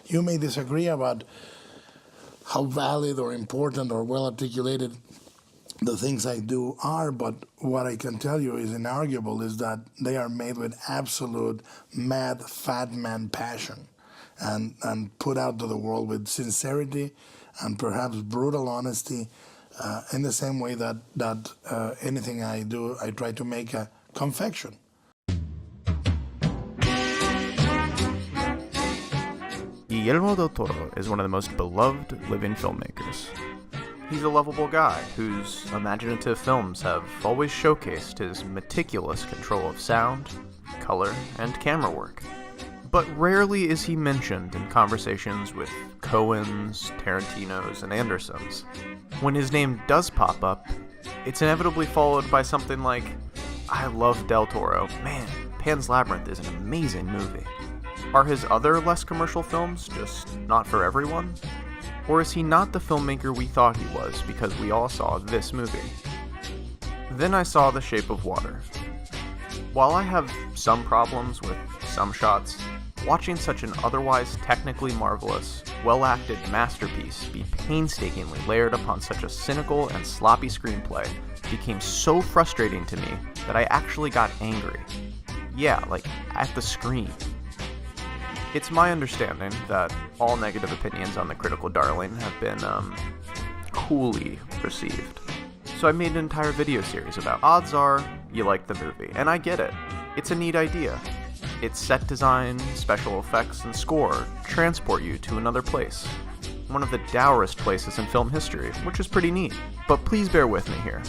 You may disagree about how valid or important or well articulated the things I do are, but what I can tell you is inarguable is that they are made with absolute mad fat man passion and put out to the world with sincerity and perhaps brutal honesty, in the same way that anything I do, I try to make a confection. Guillermo del Toro is one of the most beloved living filmmakers. He's a lovable guy whose imaginative films have always showcased his meticulous control of sound, color, and camera work. But rarely is he mentioned in conversations with Coens, Tarantinos, and Andersons. When his name does pop up, it's inevitably followed by something like, "I love Del Toro. Man, Pan's Labyrinth is an amazing movie." Are his other less commercial films just not for everyone? Or is he not the filmmaker we thought he was because we all saw this movie? Then I saw The Shape of Water. While I have some problems with some shots, watching such an otherwise technically marvelous, well-acted masterpiece be painstakingly layered upon such a cynical and sloppy screenplay became so frustrating to me that I actually got angry. Yeah, like at the screen. It's my understanding that all negative opinions on the critical darling have been, coolly received. So I made an entire video series about odds are you like the movie, and I get it. It's a neat idea. Its set design, special effects, and score transport you to another place. One of the dourest places in film history, which is pretty neat. But please bear with me here,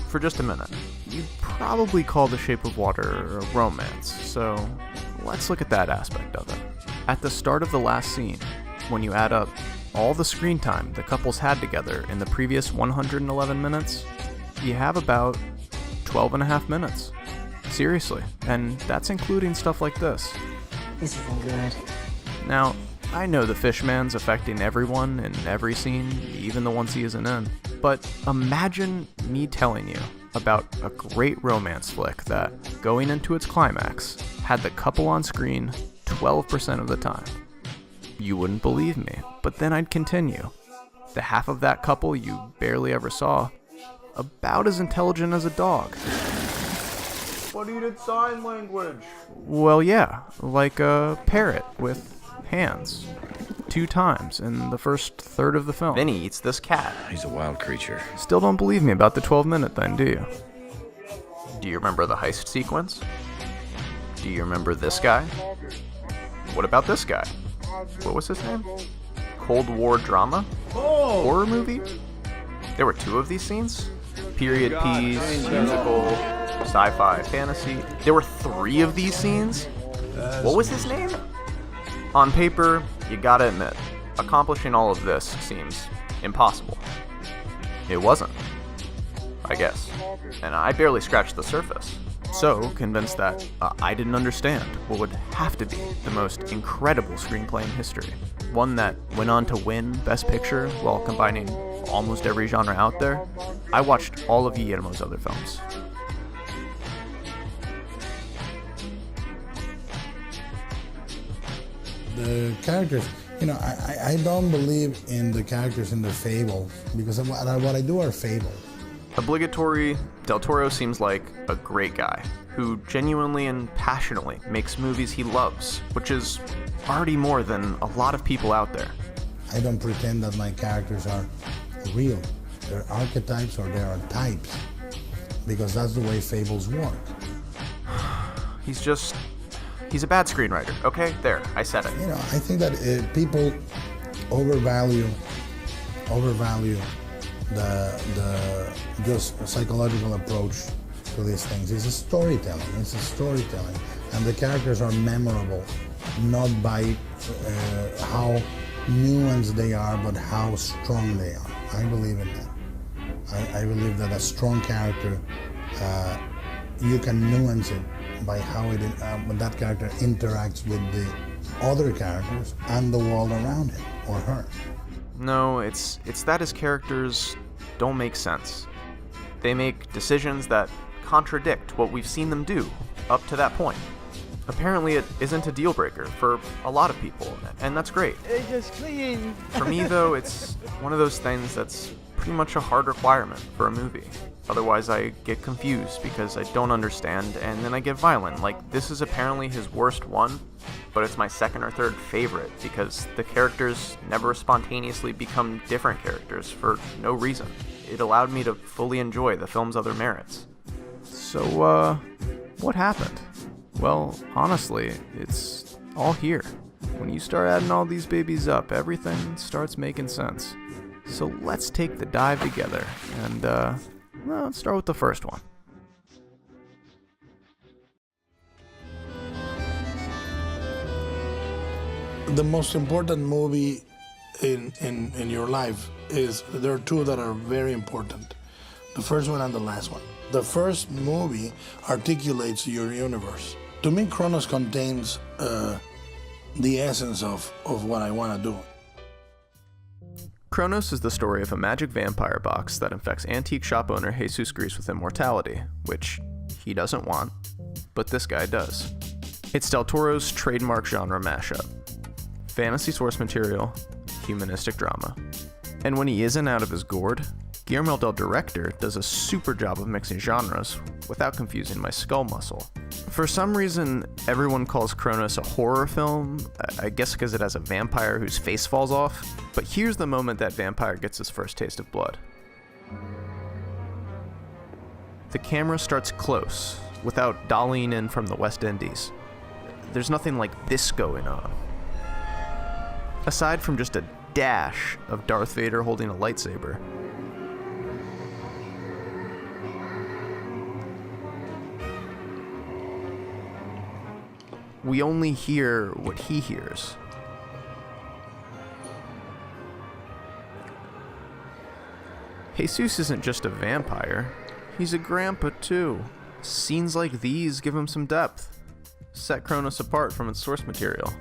for just a minute. You'd probably call The Shape of Water a romance, so let's look at that aspect of it. At the start of the last scene, when you add up all the screen time the couples had together in the previous 111 minutes, you have about 12 and a half minutes. Seriously, and that's including stuff like this. This isn't good. Now, I know the Fishman's affecting everyone in every scene, even the ones he isn't in, but imagine me telling you about a great romance flick that, going into its climax, had the couple on screen 12% of the time. You wouldn't believe me, but then I'd continue. The half of that couple you barely ever saw, about as intelligent as a dog. But he did sign language. Well, yeah, like a parrot with hands. 2 times in the first third of the film. Then he eats this cat. He's a wild creature. Still don't believe me about the 12-minute then, do you? Do you remember the heist sequence? Do you remember this guy? What about this guy? What was his name? Cold War drama? Oh! Horror movie? There were 2 of these scenes? Period piece, musical, sci-fi, fantasy. There were 3 of these scenes? What was his name? On paper, you gotta admit, accomplishing all of this seems impossible. It wasn't, I guess. And I barely scratched the surface. So convinced that I didn't understand what would have to be the most incredible screenplay in history. One that went on to win Best Picture while combining almost every genre out there. I watched all of Guillermo's other films. The characters, I don't believe in the characters in the fables, because what I do are fables. Obligatory, Del Toro seems like a great guy who genuinely and passionately makes movies he loves, which is already more than a lot of people out there. I don't pretend that my characters are real. They're archetypes or they are types, because that's the way fables work. He's a bad screenwriter, okay? There, I said it. I think that people overvalue the just psychological approach to these things. It's a storytelling, and the characters are memorable, not by how nuanced they are, but how strong they are. I believe in that. I believe that a strong character, you can nuance it by how when that character interacts with the other characters and the world around him or her. No, it's that his characters don't make sense. They make decisions that contradict what we've seen them do up to that point. Apparently it isn't a deal breaker for a lot of people, and that's great. It's just clean. For me, though, it's one of those things that's pretty much a hard requirement for a movie. Otherwise, I get confused because I don't understand, and then I get violent. Like, this is apparently his worst one, but it's my second or third favorite because the characters never spontaneously become different characters for no reason. It allowed me to fully enjoy the film's other merits. So, what happened? Well, honestly, it's all here. When you start adding all these babies up, everything starts making sense. So let's take the dive together, and let's start with the first one. The most important movie in your life is, there are two that are very important. The first one and the last one. The first movie articulates your universe. To me, Cronos contains the essence of what I want to do. Cronos is the story of a magic vampire box that infects antique shop owner Jesus Grease with immortality, which he doesn't want, but this guy does. It's Del Toro's trademark genre mashup. Fantasy source material, humanistic drama. And when he isn't out of his gourd, Guillermo del Director does a super job of mixing genres without confusing my skull muscle. For some reason, everyone calls Cronos a horror film, I guess because it has a vampire whose face falls off, but here's the moment that vampire gets his first taste of blood. The camera starts close, without dollying in from the West Indies. There's nothing like this going on. Aside from just a dash of Darth Vader holding a lightsaber, we only hear what he hears. Jesus isn't just a vampire, he's a grandpa too. Scenes like these give him some depth, set Cronos apart from its source material.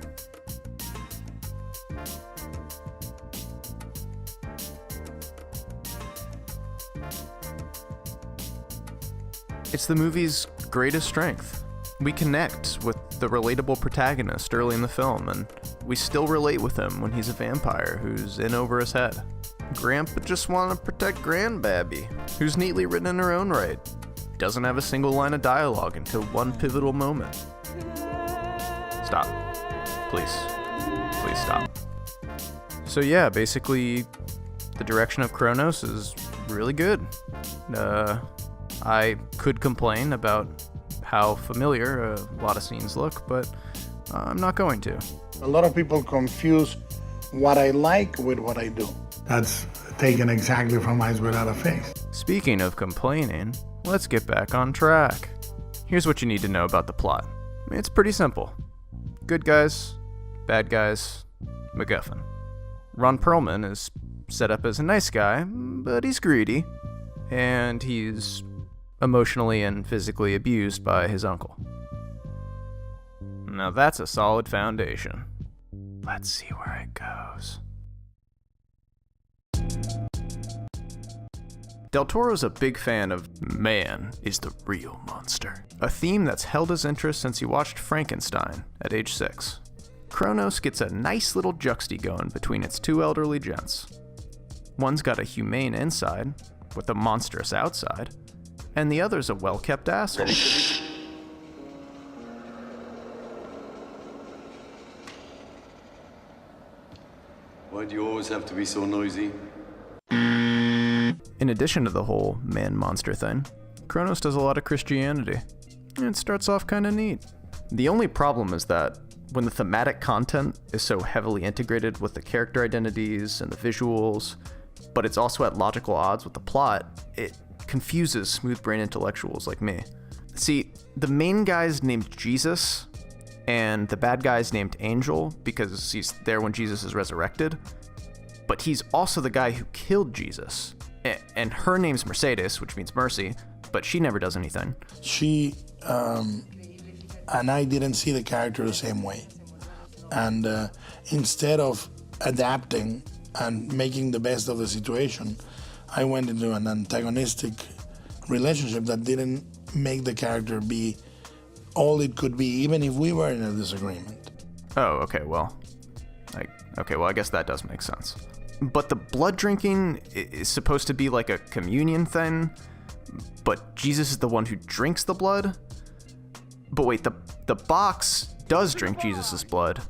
It's the movie's greatest strength. We connect with the relatable protagonist early in the film, and we still relate with him when he's a vampire who's in over his head. Grandpa just want to protect Grandbabby, who's neatly written in her own right. Doesn't have a single line of dialogue until one pivotal moment. Stop. Please. Please stop. So yeah, basically, the direction of Cronos is really good. I could complain about how familiar a lot of scenes look, but I'm not going to. A lot of people confuse what I like with what I do. That's taken exactly from Eyes Without a Face. Speaking of complaining, let's get back on track. Here's what you need to know about the plot. It's pretty simple. Good guys, bad guys, MacGuffin. Ron Perlman is set up as a nice guy, but he's greedy, and he's emotionally and physically abused by his uncle. Now that's a solid foundation. Let's see where it goes. Del Toro's a big fan of man is the real monster, a theme that's held his interest since he watched Frankenstein at age 6. Cronos gets a nice little juxty going between its two elderly gents. One's got a humane inside, with a monstrous outside, and the other's a well-kept asshole. Why do you always have to be so noisy? In addition to the whole man-monster thing, Cronos does a lot of Christianity. It starts off kinda neat. The only problem is that when the thematic content is so heavily integrated with the character identities and the visuals, but it's also at logical odds with the plot, it confuses smooth-brain intellectuals like me. See, the main guy's named Jesus, and the bad guy's named Angel because he's there when Jesus is resurrected, but he's also the guy who killed Jesus. And her name's Mercedes, which means mercy, but she never does anything. She and I didn't see the character the same way. And instead of adapting and making the best of the situation, I went into an antagonistic relationship that didn't make the character be all it could be, even if we were in a disagreement. Oh, okay, well, I guess that does make sense. But the blood drinking is supposed to be like a communion thing, but Jesus is the one who drinks the blood? But wait, the box does drink Jesus' blood,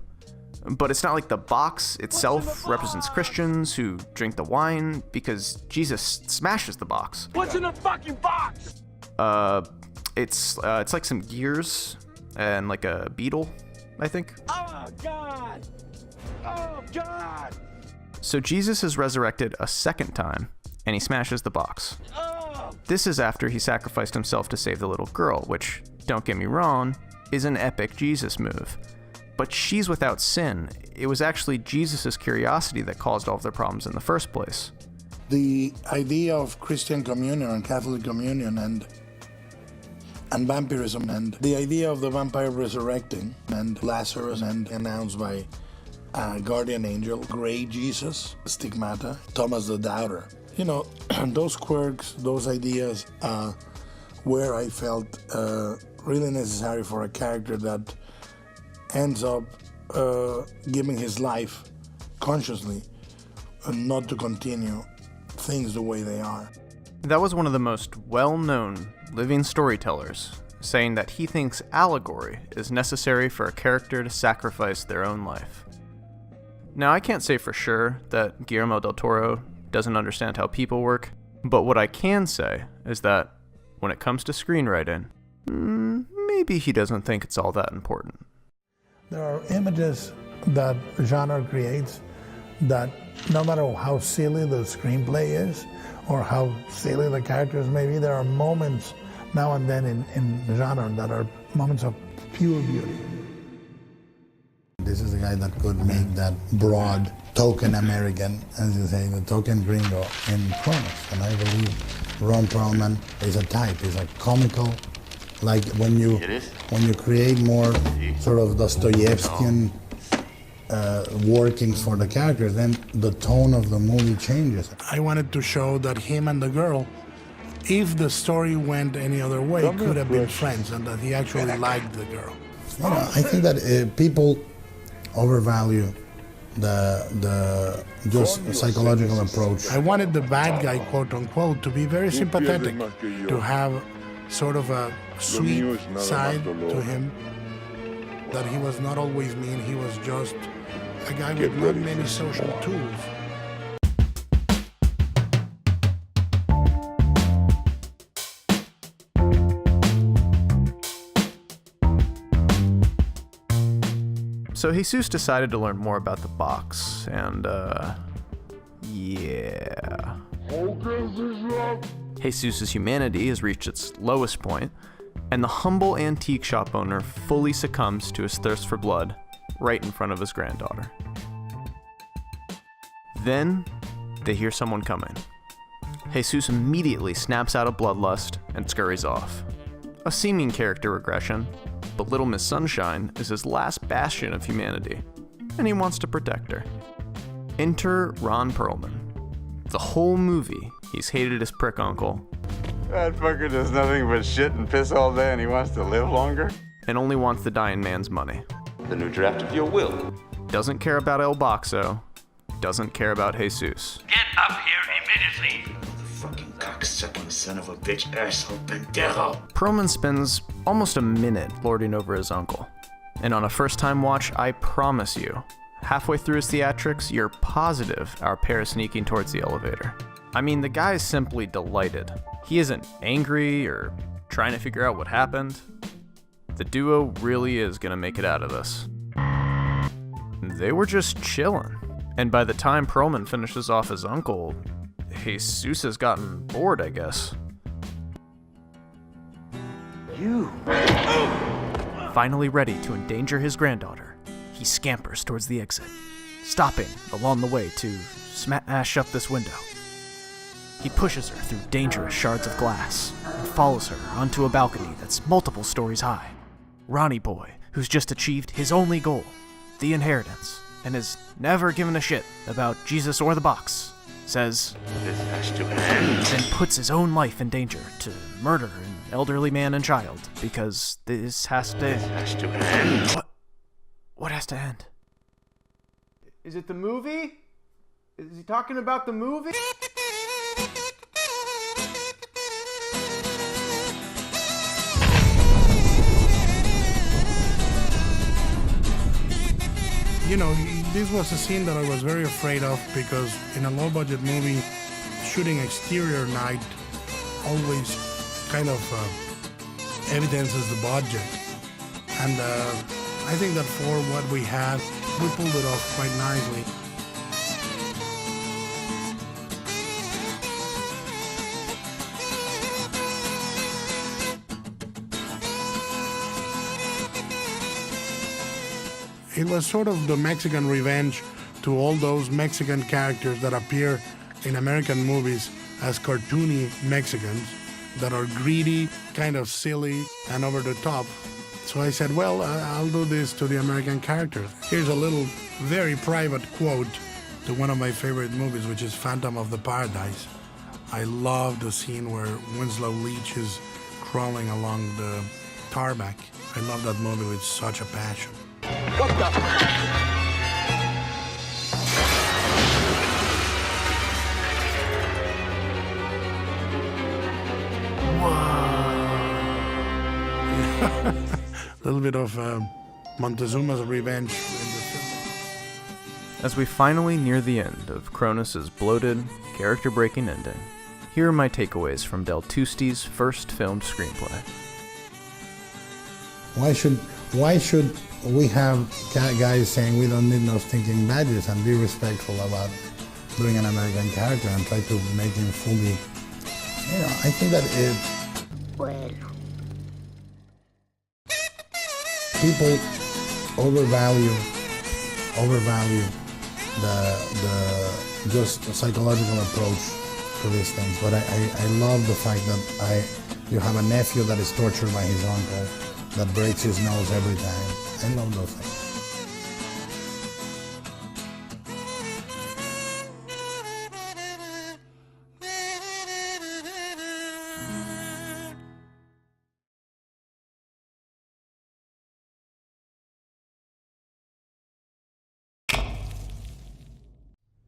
but it's not like the box itself represents Christians who drink the wine, because Jesus smashes the box. What's in the fucking box? It's like some gears and like a beetle, I think. Oh, God! Oh, God! So Jesus is resurrected a second time, and he smashes the box. Oh. This is after he sacrificed himself to save the little girl, which, don't get me wrong, is an epic Jesus move. But she's without sin. It was actually Jesus' curiosity that caused all of their problems in the first place. The idea of Christian communion and Catholic communion and vampirism, and the idea of the vampire resurrecting, and Lazarus, and announced by guardian angel, Gray Jesus, Stigmata, Thomas the Doubter. You know, those quirks, those ideas, where I felt really necessary for a character that ends up giving his life consciously and not to continue things the way they are. That was one of the most well-known living storytellers, saying that he thinks allegory is necessary for a character to sacrifice their own life. Now, I can't say for sure that Guillermo del Toro doesn't understand how people work, but what I can say is that when it comes to screenwriting, maybe he doesn't think it's all that important. There are images that genre creates that no matter how silly the screenplay is or how silly the characters may be, there are moments now and then in genre that are moments of pure beauty. This is a guy that could make that broad token American, as you say, the token gringo in Cronos. And I believe Ron Perlman is a type, he's a comical, like when you create more sort of Dostoevskian workings for the characters, then the tone of the movie changes. I wanted to show that him and the girl, if the story went any other way, could have been friends, and that he actually liked the girl. You know, I think that people overvalue the just psychological approach. I wanted the bad guy, quote unquote, to be very sympathetic, to have sort of a sweet side to him, that he was not always mean, he was just a guy with not many social tools. So Jesus decided to learn more about the box, and yeah. Jesus' humanity has reached its lowest point, and the humble antique shop owner fully succumbs to his thirst for blood right in front of his granddaughter. Then, they hear someone coming. Jesus immediately snaps out of bloodlust and scurries off. A seeming character regression, but Little Miss Sunshine is his last bastion of humanity, and he wants to protect her. Enter Ron Perlman. The whole movie, he's hated his prick uncle. That fucker does nothing but shit and piss all day and he wants to live longer? And only wants the dying man's money. The new draft of your will. Doesn't care about El Boxo. Doesn't care about Jesus. Get up here immediately! Fucking cocksucking son of a bitch, asshole, pendejo. Perlman spends almost a minute lording over his uncle. And on a first-time watch, I promise you, halfway through his theatrics, you're positive our pair is sneaking towards the elevator. I mean, the guy is simply delighted. He isn't angry or trying to figure out what happened. The duo really is gonna make it out of this. They were just chilling. And by the time Perlman finishes off his uncle, Jesus has gotten bored, I guess. You. Finally ready to endanger his granddaughter, he scampers towards the exit, stopping along the way to smash up this window. He pushes her through dangerous shards of glass and follows her onto a balcony that's multiple stories high. Ronnie Boy, who's just achieved his only goal, the inheritance, and has never given a shit about Jesus or the box, says, This has to end. then puts his own life in danger to murder an elderly man and child because this has to... This has to end. What has to end? Is it the movie? Is he talking about the movie? You know, this was a scene that I was very afraid of because in a low-budget movie, shooting exterior night always kind of evidences the budget. And I think that for what we had, we pulled it off quite nicely. It was sort of the Mexican revenge to all those Mexican characters that appear in American movies as cartoony Mexicans that are greedy, kind of silly, and over the top. So I said, well, I'll do this to the American characters. Here's a little very private quote to one of my favorite movies, which is Phantom of the Paradise. I love the scene where Winslow Leach is crawling along the tarmac. I love that movie with such a passion. What the? A little bit of Montezuma's revenge in the film. As we finally near the end of Cronos' bloated, character-breaking ending, here are my takeaways from Del Tusti's first filmed screenplay. Why should we have guys saying we don't need no stinking badges and be respectful about doing an American character and try to make him fully, I think that people overvalue the just psychological approach to these things. But I love the fact that you have a nephew that is tortured by his uncle, that breaks his nose every time. I love those things.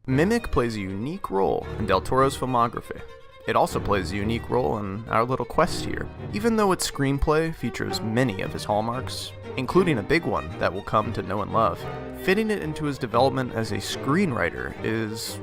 Mimic plays a unique role in Del Toro's filmography. It also plays a unique role in our little quest here, even though its screenplay features many of his hallmarks, including a big one that we'll come to know and love. Fitting it into his development as a screenwriter is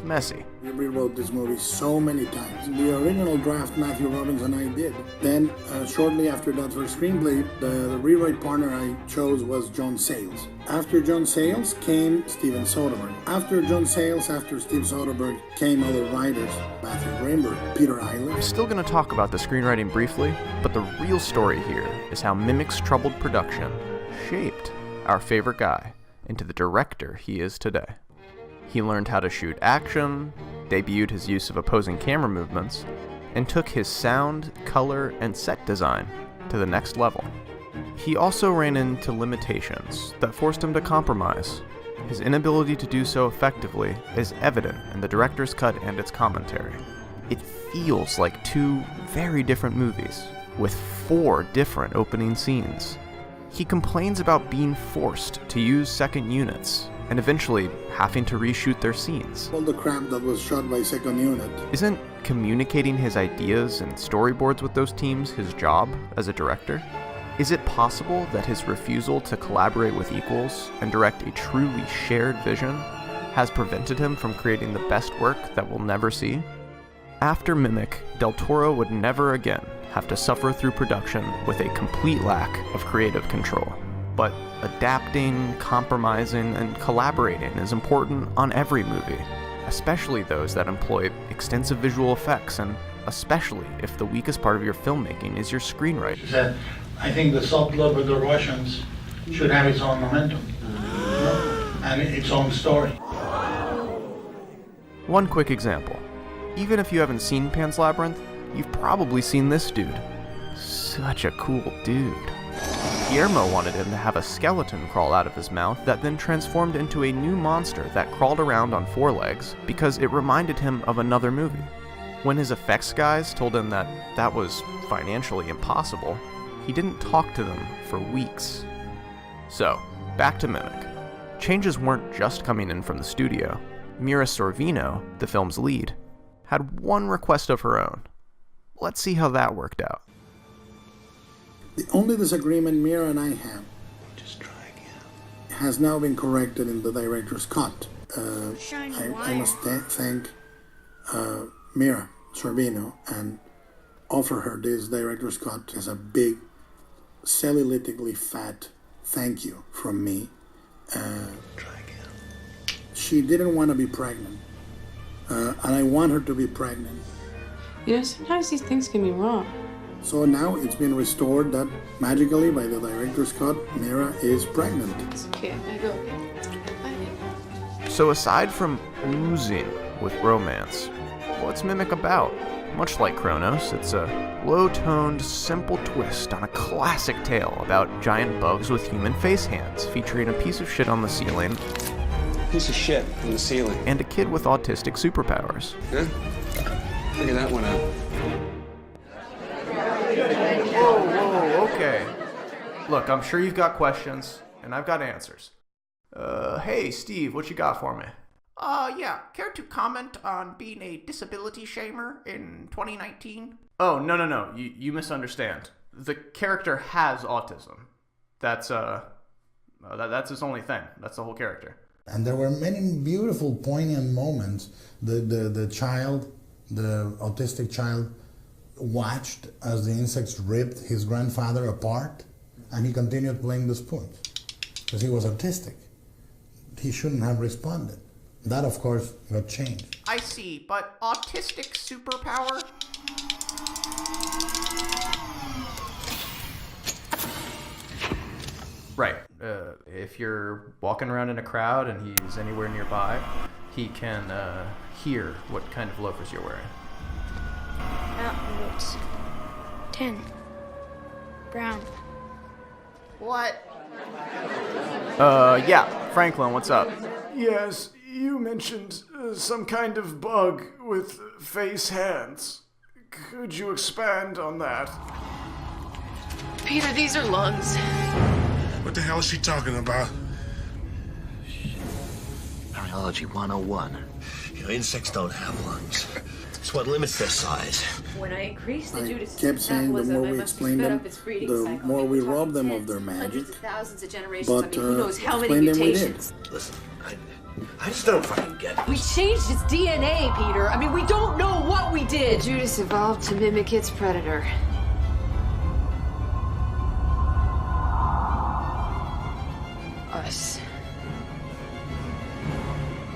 messy. We rewrote this movie so many times. The original draft Matthew Robbins and I did. Then, shortly after that for screenplay, the rewrite partner I chose was John Sayles. After John Sayles came Steven Soderbergh. After John Sayles, after Steve Soderbergh, came other writers, Matthew Greenberg, Peter Eiler. I'm still going to talk about the screenwriting briefly, but the real story here is how Mimic's troubled production shaped our favorite guy into the director he is today. He learned how to shoot action, debuted his use of opposing camera movements, and took his sound, color, and set design to the next level. He also ran into limitations that forced him to compromise. His inability to do so effectively is evident in the director's cut and its commentary. It feels like two very different movies, with 4 different opening scenes. He complains about being forced to use second units, and eventually having to reshoot their scenes. All the crap that was shot by second unit. Isn't communicating his ideas and storyboards with those teams his job as a director? Is it possible that his refusal to collaborate with equals and direct a truly shared vision has prevented him from creating the best work that we'll never see? After Mimic, Del Toro would never again have to suffer through production with a complete lack of creative control. But adapting, compromising, and collaborating is important on every movie, especially those that employ extensive visual effects, and especially if the weakest part of your filmmaking is your screenwriting. That I think the soft love of the Russians should have its own momentum, and its own story. One quick example. Even if you haven't seen Pan's Labyrinth, you've probably seen this dude. Such a cool dude. Guillermo wanted him to have a skeleton crawl out of his mouth that then transformed into a new monster that crawled around on four legs because it reminded him of another movie. When his effects guys told him that that was financially impossible, he didn't talk to them for weeks. So, back to Mimic. Changes weren't just coming in from the studio. Mira Sorvino, the film's lead, had one request of her own. Let's see how that worked out. The only disagreement Mira and I have, just try again, has now been corrected in the director's cut. I must thank Mira Sorvino and offer her this director's cut as a big, cellulitically fat thank you from me. Try again. She didn't want to be pregnant, and I want her to be pregnant. You know, sometimes these things can be wrong. So now it's been restored that magically by the director's cut, Mira is pregnant. It's okay, I go. Bye. So aside from oozing with romance, what's Mimic about? Much like Cronos, it's a low-toned, simple twist on a classic tale about giant bugs with human face hands, featuring a piece of shit on the ceiling, piece of shit on the ceiling, and a kid with autistic superpowers. Huh? Figure that one out. Whoa, okay. Look, I'm sure you've got questions, and I've got answers. Hey, Steve, what you got for me? Yeah. Care to comment on being a disability shamer in 2019? Oh, no. You misunderstand. The character has autism. That's his only thing. That's the whole character. And there were many beautiful, poignant moments. The child, the autistic child, watched as the insects ripped his grandfather apart, and he continued playing the spoons because he was autistic. He shouldn't have responded. That, of course, got changed. I see, but autistic superpower? Right. If you're walking around in a crowd and he's anywhere nearby, he can hear what kind of loafers you're wearing. Mountain boots. 10. Brown. What? Yeah, Franklin, what's up? Yes, you mentioned some kind of bug with face hands. Could you expand on that? Peter, these are lungs. What the hell is she talking about? Biology 101. You know, insects don't have lungs. It's what limits their size. When I increased the Judas kept saying the more we explain them, the more we rob them of their magic. Thousands of generations. But who knows how many explain them we did. mutations? Listen, I just don't fucking get it. We changed its DNA, Peter. I mean, we don't know what we did. Judas evolved to mimic its predator. Us.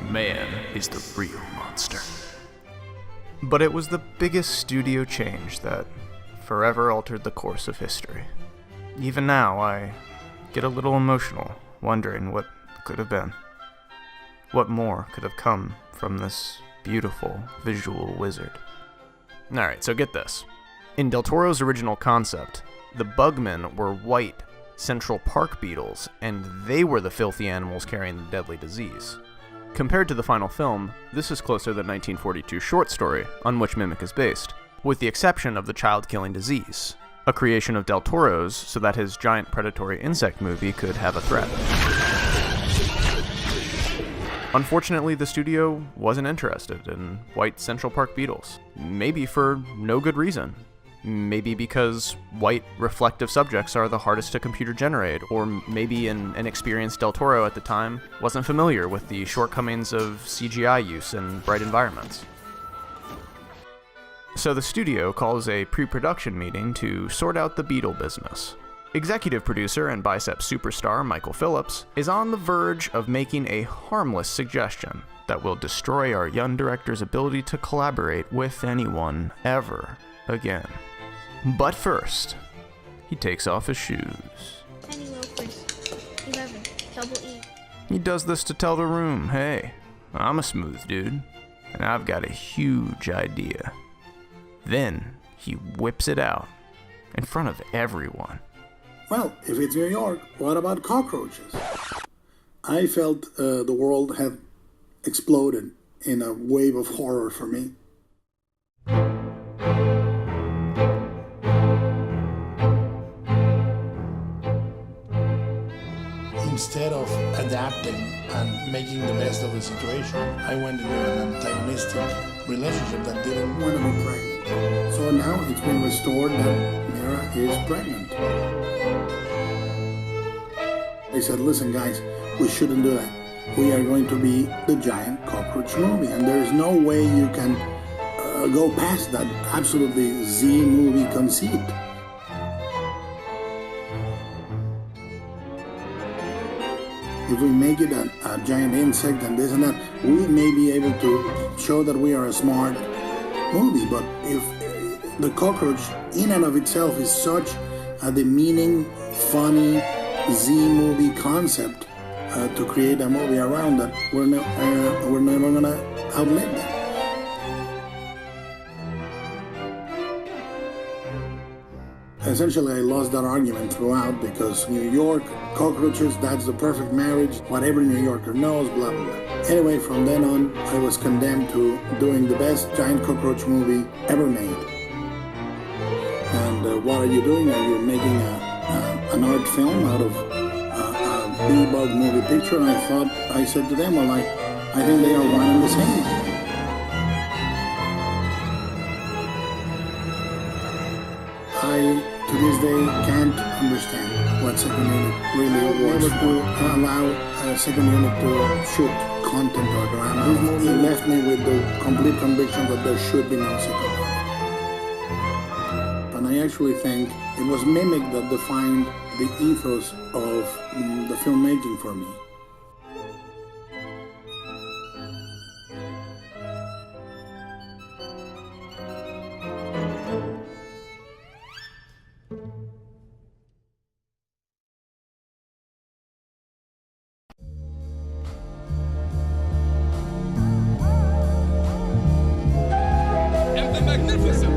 Man is the real monster. But it was the biggest studio change that forever altered the course of history. Even now, I get a little emotional, wondering what could have been. What more could have come from this beautiful visual wizard? Alright, so get this. In Del Toro's original concept, the Bugmen were white Central Park beetles, and they were the filthy animals carrying the deadly disease. Compared to the final film, this is closer to the 1942 short story on which Mimic is based, with the exception of the child-killing disease, a creation of Del Toro's so that his giant predatory insect movie could have a threat. Unfortunately, the studio wasn't interested in white Central Park beetles, maybe for no good reason. Maybe because white reflective subjects are the hardest to computer generate, or maybe an inexperienced Del Toro at the time wasn't familiar with the shortcomings of CGI use in bright environments. So the studio calls a pre-production meeting to sort out the beetle business. Executive producer and bicep superstar Michael Phillips is on the verge of making a harmless suggestion that will destroy our young director's ability to collaborate with anyone ever again. But first, he takes off his shoes. Tiny loafers. 11. Double E. He does this to tell the room, hey, I'm a smooth dude, and I've got a huge idea. Then he whips it out in front of everyone. Well, if it's New York, what about cockroaches? I felt the world had exploded in a wave of horror for me. Instead of adapting and making the best of the situation, I went into an antagonistic relationship that didn't want to be pregnant. So now it's been restored that Mira is pregnant. They said, listen guys, we shouldn't do that. We are going to be the giant cockroach movie, and there is no way you can go past that absolutely Z movie conceit. If we make it a giant insect and this and that, we may be able to show that we are a smart movie. But if the cockroach in and of itself is such a demeaning, funny Z movie concept to create a movie around that, we're never gonna outlive that. Essentially, I lost that argument throughout because New York, cockroaches, that's the perfect marriage, what every New Yorker knows, blah, blah, blah. Anyway, from then on, I was condemned to doing the best giant cockroach movie ever made. And what are you doing? Are you making an art film out of a B-bug movie picture? And I said to them, well, I think they are one and the same. I, to this day, can't understand what second unit really was to allow a second unit to shoot content or drama. This movie left me with the complete conviction that there should be no second unit. And I actually think it was Mimic that defined the ethos of the filmmaking for me. Magnificent.